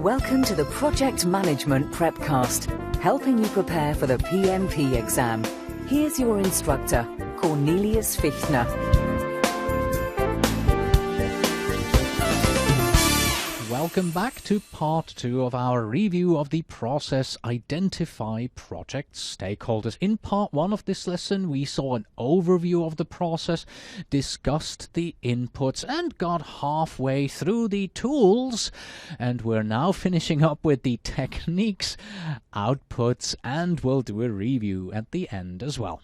Welcome to the Project Management Prepcast, helping you prepare for the PMP exam. Here's your instructor, Cornelius Fichtner. Welcome back to part 2 of our review of the process Identify Project Stakeholders. In part 1 of this lesson, we saw an overview of the process, discussed the inputs, and got halfway through the tools. And we're now finishing up with the techniques, outputs, and we'll do a review at the end as well.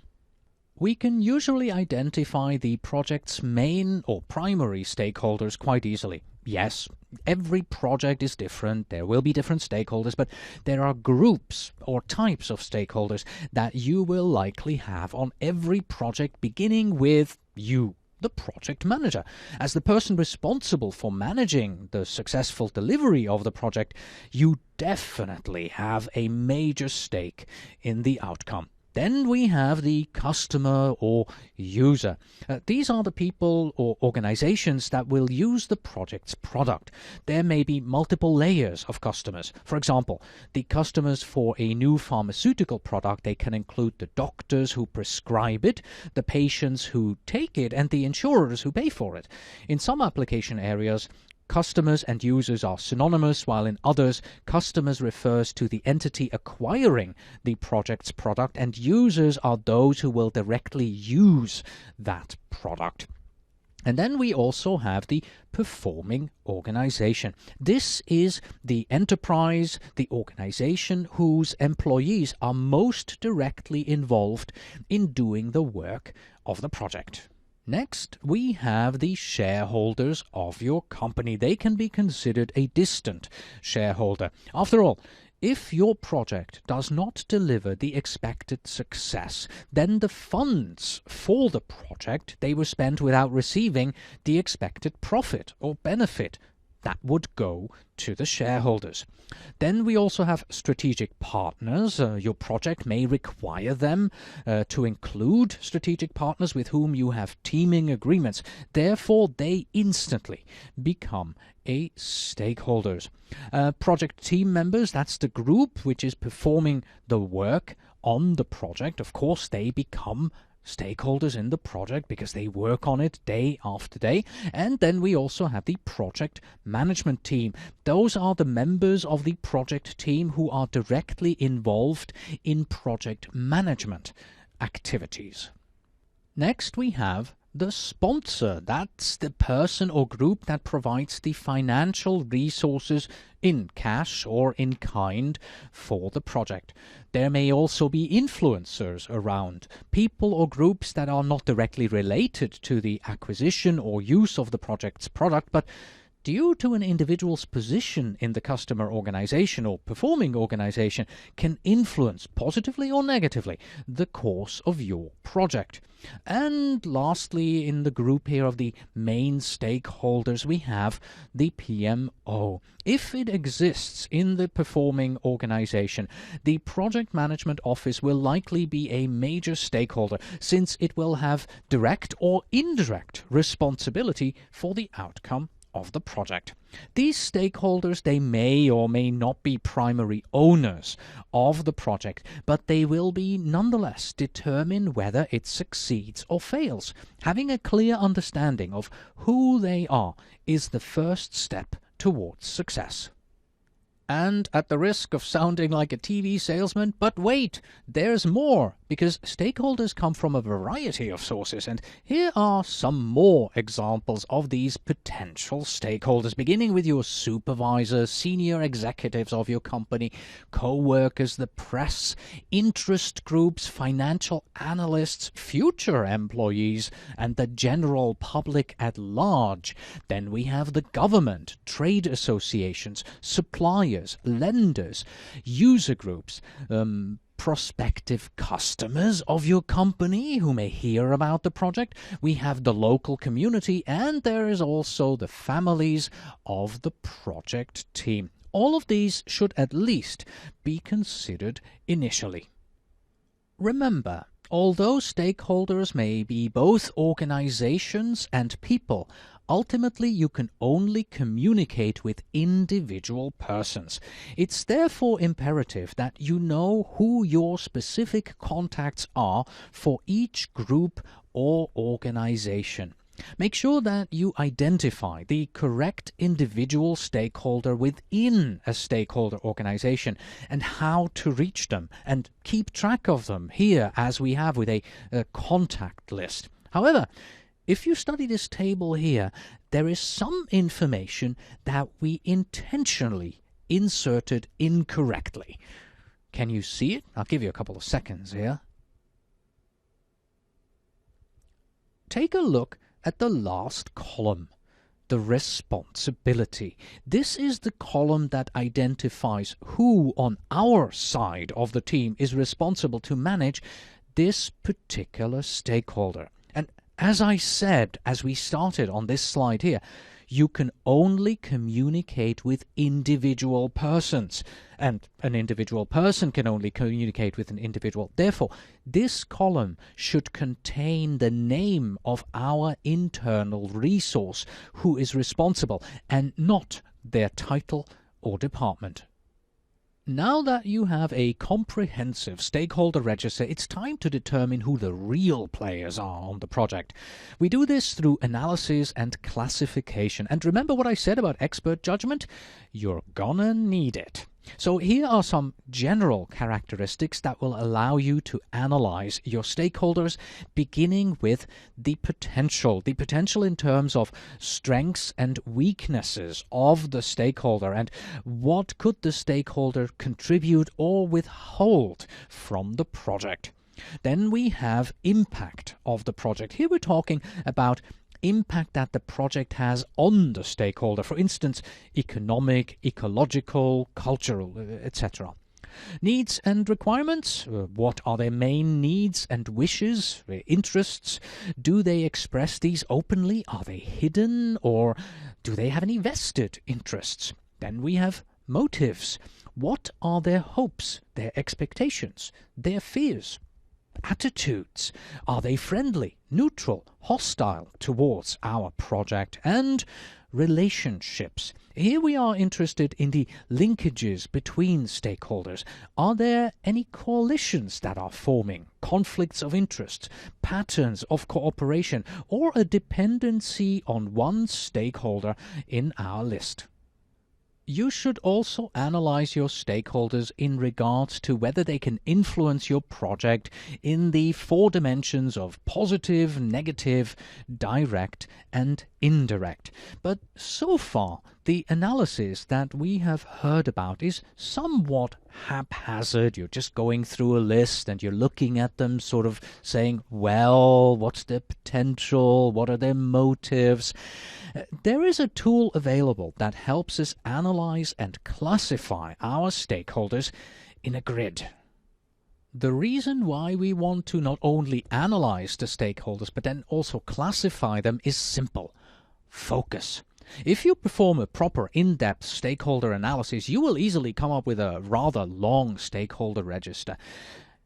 We can usually identify the project's main or primary stakeholders quite easily. Yes, every project is different, there will be different stakeholders, but there are groups or types of stakeholders that you will likely have on every project, beginning with you, the project manager. As the person responsible for managing the successful delivery of the project, you definitely have a major stake in the outcome. Then we have the customer or user. These are the people or organizations that will use the project's product. There may be multiple layers of customers. For example, the customers for a new pharmaceutical product, they can include the doctors who prescribe it, the patients who take it, and the insurers who pay for it. In some application areas, customers and users are synonymous, while in others, customers refers to the entity acquiring the project's product, and users are those who will directly use that product. And then we also have the performing organization. This is the enterprise, the organization whose employees are most directly involved in doing the work of the project. Next, we have the shareholders of your company. They can be considered a distant shareholder. After all, if your project does not deliver the expected success, then the funds for the project, they were spent without receiving the expected profit or benefit. That would go to the shareholders. Then we also have strategic partners. Your project may require them to include strategic partners with whom you have teaming agreements. Therefore, they instantly become a stakeholders. Project team members, that's the group which is performing the work on the project. Of course, they become stakeholders in the project because they work on it day after day. And then we also have the project management team. Those are the members of the project team who are directly involved in project management activities. Next, we have the sponsor. That's the person or group that provides the financial resources in cash or in kind for the project. There may also be influencers around, people or groups that are not directly related to the acquisition or use of the project's product, but due to an individual's position in the customer organization or performing organization, can influence positively or negatively the course of your project. And lastly, in the group here of the main stakeholders, we have the PMO. If it exists in the performing organization, the project management office will likely be a major stakeholder, since it will have direct or indirect responsibility for the outcome of the project. These stakeholders, they may or may not be primary owners of the project, but they will be nonetheless determine whether it succeeds or fails. Having a clear understanding of who they are is the first step towards success. And at the risk of sounding like a TV salesman, but wait, there's more, because stakeholders come from a variety of sources, and here are some more examples of these potential stakeholders, beginning with your supervisor, senior executives of your company, co-workers, the press, interest groups, financial analysts, future employees, and the general public at large. Then we have the government, trade associations, suppliers, lenders, user groups, prospective customers of your company who may hear about the project. We have the local community, and there is also the families of the project team. All of these should at least be considered initially. Remember, although stakeholders may be both organizations and people, ultimately you can only communicate with individual persons. It's therefore imperative that you know who your specific contacts are for each group or organization. Make sure that you identify the correct individual stakeholder within a stakeholder organization and how to reach them, and keep track of them here as we have with a contact list. However, if you study this table here, there is some information that we intentionally inserted incorrectly. Can you see it? I'll give you a couple of seconds here. Take a look at the last column, the responsibility. This is the column that identifies who on our side of the team is responsible to manage this particular stakeholder. And as I said, as we started on this slide here, you can only communicate with individual persons, and an individual person can only communicate with an individual. Therefore, this column should contain the name of our internal resource who is responsible, and not their title or department. Now that you have a comprehensive stakeholder register, it's time to determine who the real players are on the project. We do this through analysis and classification. And remember what I said about expert judgment? You're gonna need it. So here are some general characteristics that will allow you to analyze your stakeholders, beginning with the potential in terms of strengths and weaknesses of the stakeholder, and what could the stakeholder contribute or withhold from the project. Then we have impact of the project. Here we're talking about impact that the project has on the stakeholder, for instance, economic, ecological, cultural, etc. Needs and requirements. What are their main needs and wishes, their interests? Do they express these openly? Are they hidden? Or do they have any vested interests? Then we have motives. What are their hopes, their expectations, their fears? Attitudes. Are they friendly, neutral, hostile towards our project? And relationships. Here we are interested in the linkages between stakeholders. Are there any coalitions that are forming, conflicts of interest, patterns of cooperation, or a dependency on one stakeholder in our list? You should also analyze your stakeholders in regards to whether they can influence your project in the 4 dimensions of positive, negative, direct, and indirect. But so far, the analysis that we have heard about is somewhat haphazard. You're just going through a list and you're looking at them, sort of saying, well, what's their potential? What are their motives? There is a tool available that helps us analyze and classify our stakeholders in a grid. The reason why we want to not only analyze the stakeholders but then also classify them is simple: focus. If you perform a proper in-depth stakeholder analysis, you will easily come up with a rather long stakeholder register.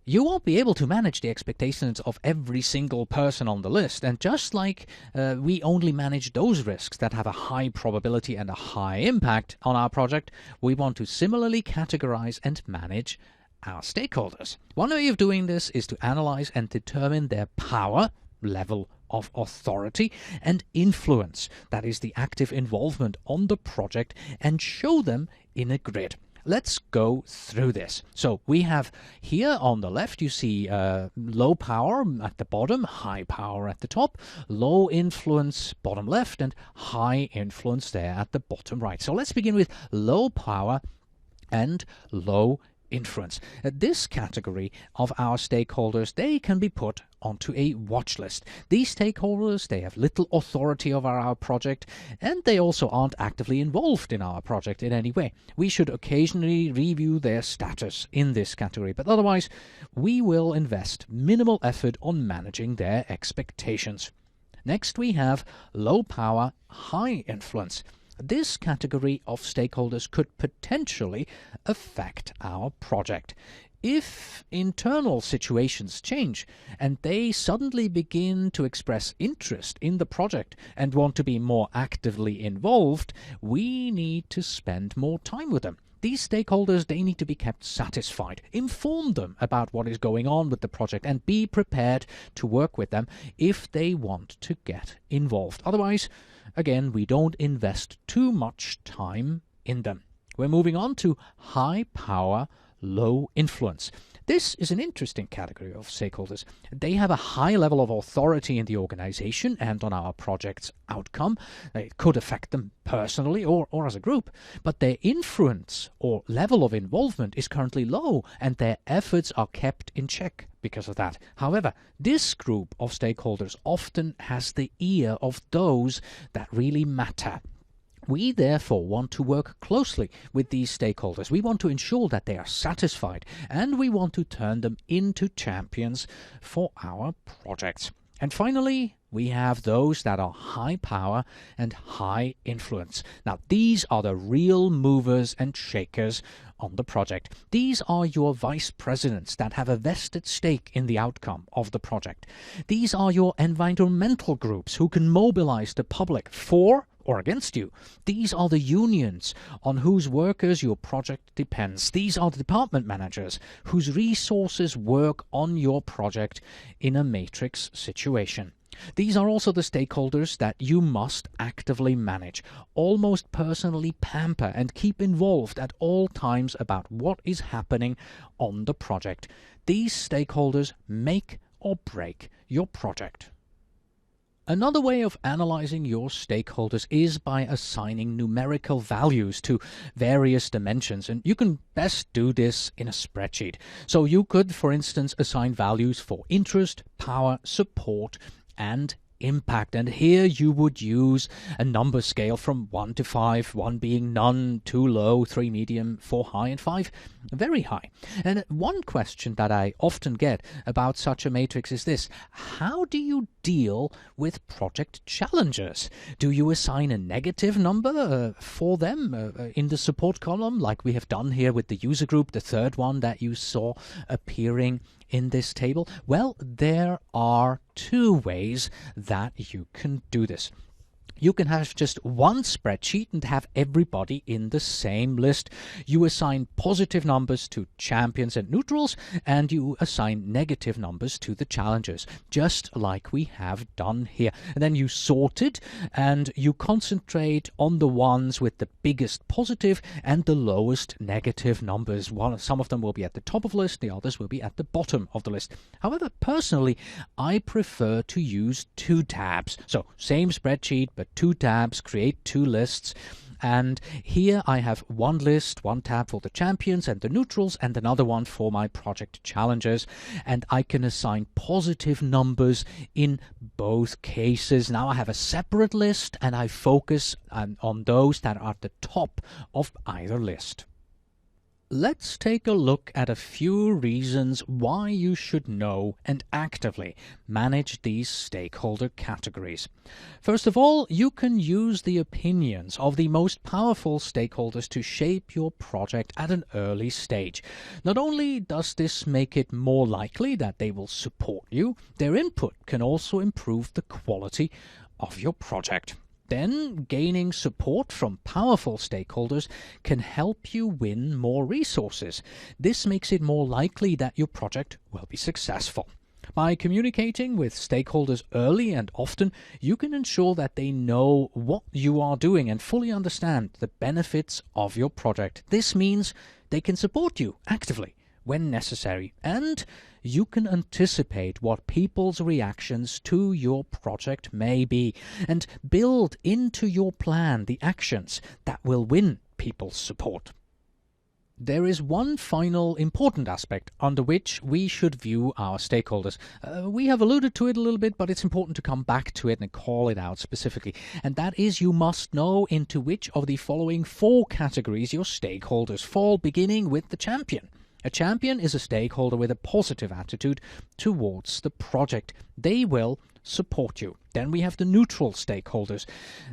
You won't be able to manage the expectations of every single person on the list, and just like we only manage those risks that have a high probability and a high impact on our project, we want to similarly categorize and manage our stakeholders. One way of doing this is to analyze and determine their power, level of authority, and influence, that is the active involvement on the project, and show them in a grid. Let's go through this. So we have here on the left, you see low power at the bottom, high power at the top, low influence bottom left, and high influence there at the bottom right. So let's begin with low power and low influence. This category of our stakeholders, they can be put onto a watch list. These stakeholders, they have little authority over our project, and they also aren't actively involved in our project in any way. We should occasionally review their status in this category, but otherwise we will invest minimal effort on managing their expectations. Next we have low power, high influence. This category of stakeholders could potentially affect our project. If internal situations change and they suddenly begin to express interest in the project and want to be more actively involved, we need to spend more time with them. These stakeholders, they need to be kept satisfied. Inform them about what is going on with the project and be prepared to work with them if they want to get involved. Otherwise, again, we don't invest too much time in them. We're moving on to high power, low influence. This is an interesting category of stakeholders. They have a high level of authority in the organization and on our project's outcome. It could affect them personally or as a group, but their influence or level of involvement is currently low and their efforts are kept in check because of that. However, this group of stakeholders often has the ear of those that really matter. We therefore want to work closely with these stakeholders. We want to ensure that they are satisfied and we want to turn them into champions for our projects. And finally, we have those that are high power and high influence. Now, these are the real movers and shakers on the project. These are your vice presidents that have a vested stake in the outcome of the project. These are your environmental groups who can mobilize the public for or against you. These are the unions on whose workers your project depends. These are the department managers whose resources work on your project in a matrix situation. These are also the stakeholders that you must actively manage, almost personally pamper and keep involved at all times about what is happening on the project. These stakeholders make or break your project. Another way of analyzing your stakeholders is by assigning numerical values to various dimensions, and you can best do this in a spreadsheet. So you could, for instance, assign values for interest, power, support, and impact. And here you would use a number scale from 1 to 5, 1 being none, 2 low, 3 medium, 4 high, and 5 very high. And one question that I often get about such a matrix is this: how do you deal with project challenges? Do you assign a negative number for them in the support column, like we have done here with the user group, the third one that you saw appearing in this table? Well, there are 2 ways that you can do this. You can have just one spreadsheet and have everybody in the same list. You assign positive numbers to champions and neutrals, and you assign negative numbers to the challengers, just like we have done here. And then you sort it, and you concentrate on the ones with the biggest positive and the lowest negative numbers. Some of them will be at the top of the list, the others will be at the bottom of the list. However, personally, I prefer to use 2 tabs. So, same spreadsheet, but 2 tabs, create 2 lists. And here I have one list, one tab for the champions and the neutrals, and another one for my project challengers. And I can assign positive numbers in both cases. Now I have a separate list, and I focus on those that are at the top of either list. Let's take a look at a few reasons why you should know and actively manage these stakeholder categories. First of all, you can use the opinions of the most powerful stakeholders to shape your project at an early stage. Not only does this make it more likely that they will support you, their input can also improve the quality of your project. Then, gaining support from powerful stakeholders can help you win more resources. This makes it more likely that your project will be successful. By communicating with stakeholders early and often, you can ensure that they know what you are doing and fully understand the benefits of your project. This means they can support you actively when necessary, and you can anticipate what people's reactions to your project may be and build into your plan the actions that will win people's support. There is one final important aspect under which we should view our stakeholders. We have alluded to it a little bit, but it's important to come back to it and call it out specifically. And that is, you must know into which of the following 4 categories your stakeholders fall, beginning with the champion. A champion is a stakeholder with a positive attitude towards the project. They will support you. Then we have the neutral stakeholders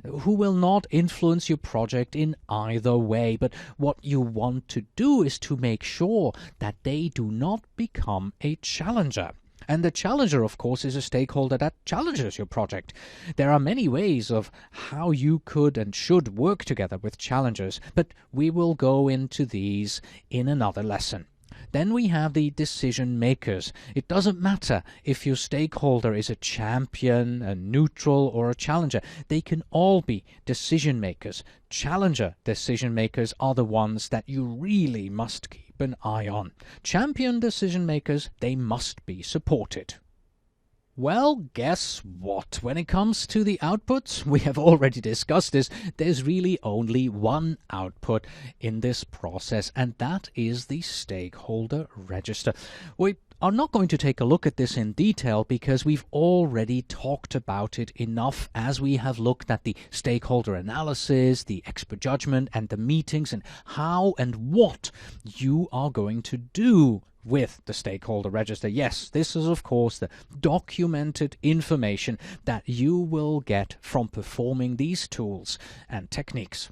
who will not influence your project in either way, but what you want to do is to make sure that they do not become a challenger. And the challenger, of course, is a stakeholder that challenges your project. There are many ways of how you could and should work together with challengers, but we will go into these in another lesson. Then we have the decision makers. It doesn't matter if your stakeholder is a champion, a neutral, or a challenger. They can all be decision makers. Challenger decision makers are the ones that you really must keep an eye on. Champion decision makers, they must be supported. Well, guess what? When it comes to the outputs, we have already discussed this, there's really only one output in this process, and that is the stakeholder register. We are not going to take a look at this in detail because we've already talked about it enough as we have looked at the stakeholder analysis, the expert judgment, and the meetings, and how and what you are going to do with the stakeholder register. Yes, this is of course the documented information that you will get from performing these tools and techniques.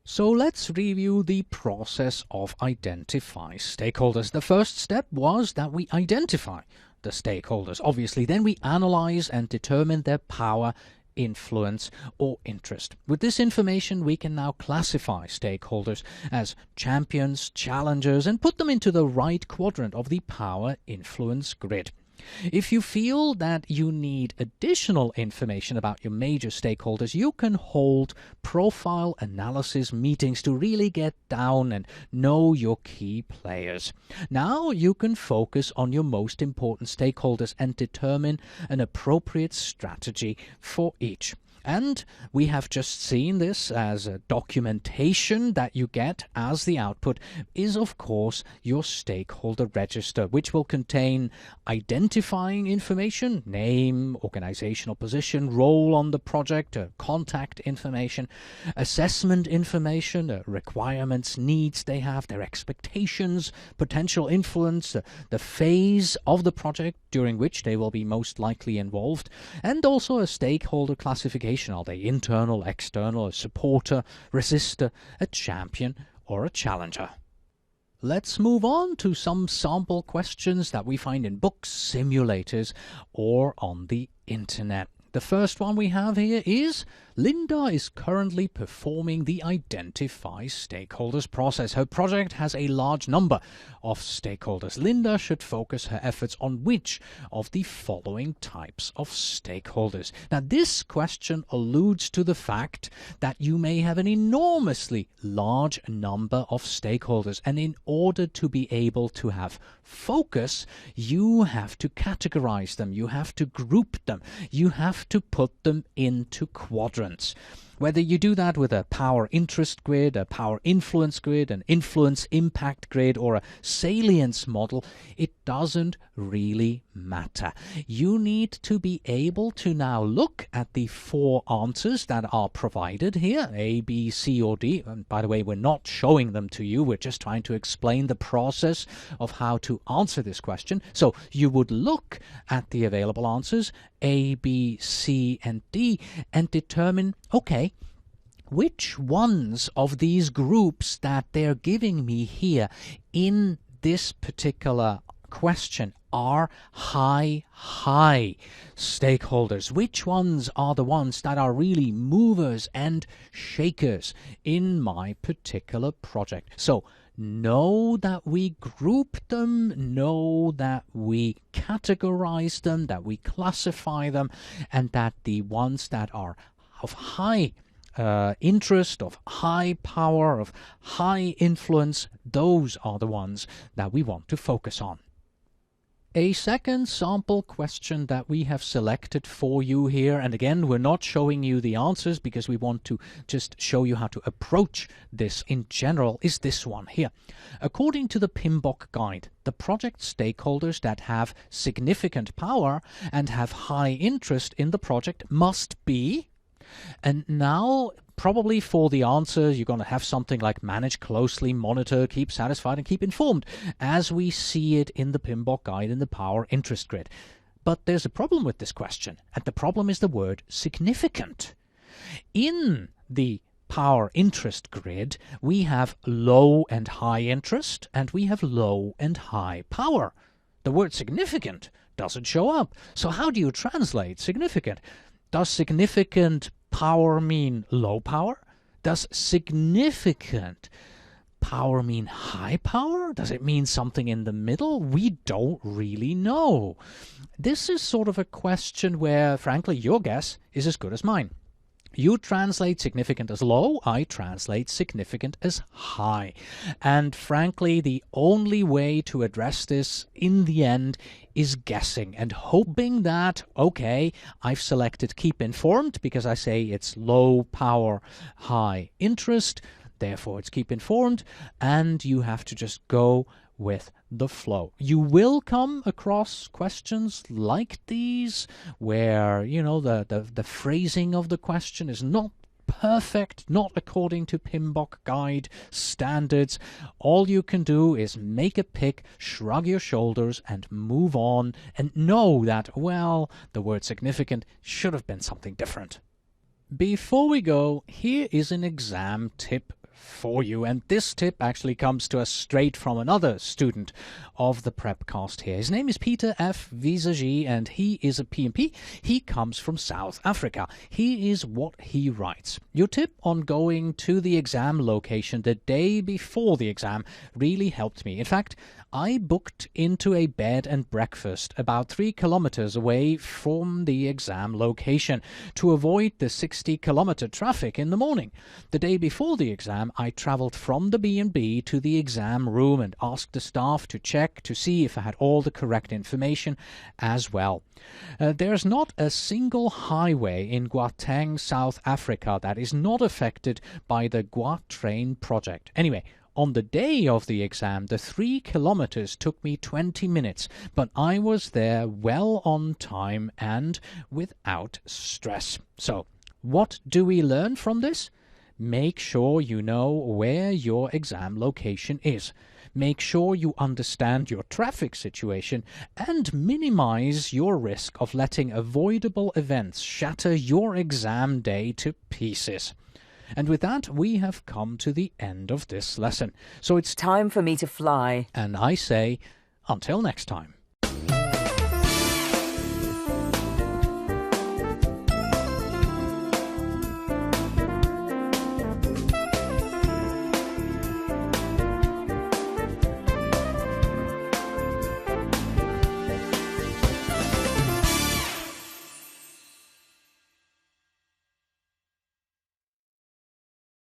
So let's review the process of identify stakeholders. The first step was that we identify the stakeholders. Obviously, then we analyze and determine their power, influence, or interest. With this information, we can now classify stakeholders as champions, challengers, and put them into the right quadrant of the power influence grid. If you feel that you need additional information about your major stakeholders, you can hold profile analysis meetings to really get down and know your key players. Now you can focus on your most important stakeholders and determine an appropriate strategy for each. And we have just seen this as a documentation that you get as the output is, of course, your stakeholder register, which will contain identifying information, name, organizational position, role on the project, contact information, assessment information, requirements, needs they have, their expectations, potential influence, the phase of the project during which they will be most likely involved, and also a stakeholder classification. Are they internal, external, a supporter, resistor, a champion, or a challenger? Let's move on to some sample questions that we find in books, simulators, or on the internet. The first one we have here is Linda is currently performing the Identify Stakeholders process. Her project has a large number of stakeholders. Linda should focus her efforts on which of the following types of stakeholders? Now, this question alludes to the fact that you may have an enormously large number of stakeholders, and in order to be able to have focus, you have to categorize them, you have to group them, you have to put them into quadrants. Whether you do that with a power interest grid, a power influence grid, an influence impact grid, or a salience model, it doesn't really matter. You need to be able to now look at the 4 answers that are provided here, A, B, C, or D. And by the way, we're not showing them to you. We're just trying to explain the process of how to answer this question. So you would look at the available answers, A, B, C, and D, and determine, okay, which ones of these groups that they're giving me here in this particular question are high stakeholders? Which ones are the ones that are really movers and shakers in my particular project? So know that we group them, know that we categorize them, that we classify them, and that the ones that are of high interest, of high power, of high influence, those are the ones that we want to focus on. A second sample question that we have selected for you here, and again, we're not showing you the answers because we want to just show you how to approach this in general, is this one here. According to the PMBOK guide, the project stakeholders that have significant power and have high interest in the project must be And now, probably for the answer, you're going to have something like manage closely, monitor, keep satisfied, and keep informed, as we see it in the PMBOK guide in the Power Interest Grid. But there's a problem with this question, and the problem is the word significant. In the Power Interest Grid, we have low and high interest, and we have low and high power. The word significant doesn't show up. So how do you translate significant? Does significant power mean low power? Does significant power mean high power? Does it mean something in the middle? We don't really know. This is sort of a question where, frankly, your guess is as good as mine. You translate significant as low, I translate significant as high. And frankly, the only way to address this in the end is guessing and hoping that, okay, I've selected keep informed because I say it's low power, high interest, therefore it's keep informed, and you have to just go with the flow. You will come across questions like these where, you know, the phrasing of the question is not perfect, not according to PMBOK guide standards. All you can do is make a pick, shrug your shoulders, and move on, and know that, well, the word significant should have been something different. Before we go, here is an exam tip for you, and this tip actually comes to us straight from another student of the Prepcast here. His name is Peter F. Visagi, and he is a PMP. He comes from South Africa. Here is what he writes. Your tip on going to the exam location the day before the exam really helped me. In fact, I booked into a bed and breakfast about 3 kilometers away from the exam location to avoid the 60-kilometer traffic in the morning. The day before the exam, I traveled from the B&B to the exam room and asked the staff to check to see if I had all the correct information as well. There's not a single highway in Gauteng, South Africa that is not affected by the Gautrain project. Anyway, on the day of the exam, the 3 kilometers took me 20 minutes, but I was there well on time and without stress. So, what do we learn from this? Make sure you know where your exam location is. Make sure you understand your traffic situation and minimize your risk of letting avoidable events shatter your exam day to pieces. And with that, we have come to the end of this lesson. So it's time for me to fly. And I say, until next time.